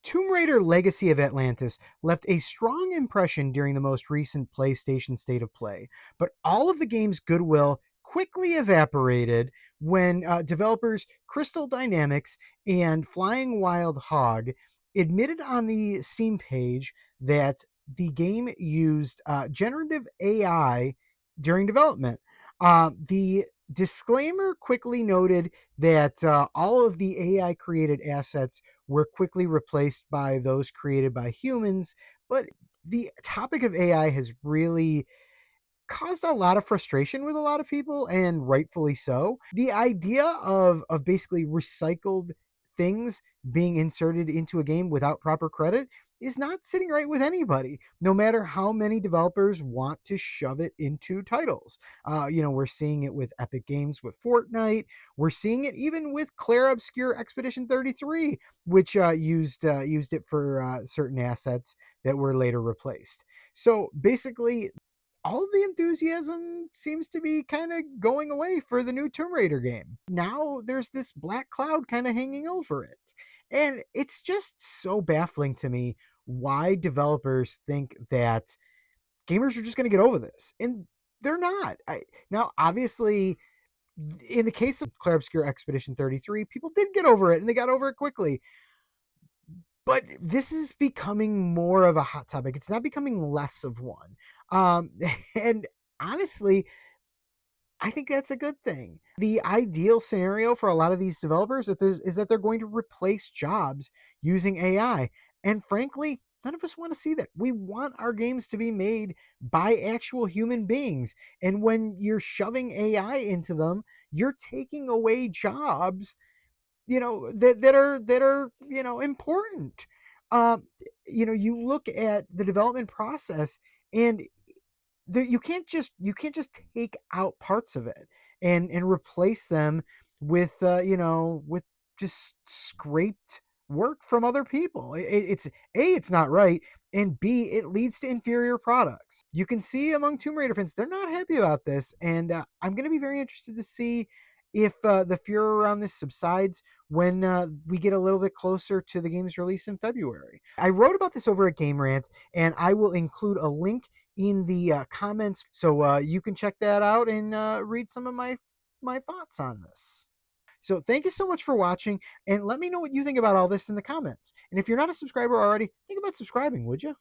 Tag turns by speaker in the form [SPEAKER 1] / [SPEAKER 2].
[SPEAKER 1] Tomb Raider Legacy of Atlantis left a strong impression during the most recent PlayStation State of Play, but all of the game's goodwill quickly evaporated when developers Crystal Dynamics and Flying Wild Hog admitted on the Steam page that the game used generative AI during development. The disclaimer quickly noted that all of the AI created assets were quickly replaced by those created by humans. But the topic of AI has really caused a lot of frustration with a lot of people, and rightfully so. The idea of basically recycled things being inserted into a game without proper credit is not sitting right with anybody, no matter how many developers want to shove it into titles. We're seeing it with Epic Games with Fortnite. We're seeing it even with Claire Obscure Expedition 33, which used it for certain assets that were later replaced. So basically, all of the enthusiasm seems to be kind of going away for the new Tomb Raider game. Now there's this black cloud kind of hanging over it. And it's just so baffling to me why developers think that gamers are just going to get over this. And they're not. Now, obviously, in the case of Clair Obscure Expedition 33, people did get over it and they got over it quickly. But this is becoming more of a hot topic. It's not becoming less of one. Um, and honestly, I think that's a good thing. The ideal scenario for a lot of these developers is that they're going to replace jobs using AI. And frankly, none of us want to see that. We want our games to be made by actual human beings. And when you're shoving AI into them, you're taking away jobs, that are important. um you look at the development process, and you can't just take out parts of it and replace them with just scraped work from other people. It's not right, and B, it leads to inferior products. You can see among Tomb Raider fans, they're not happy about this, and I'm going to be very interested to see if the furor around this subsides when we get a little bit closer to the game's release in February. I wrote about this over at Game Rant, and I will include a link in the comments, so you can check that out and read some of my thoughts on this. So thank you so much for watching, and let me know what you think about all this in the comments. And if you're not a subscriber already, think about subscribing, would you?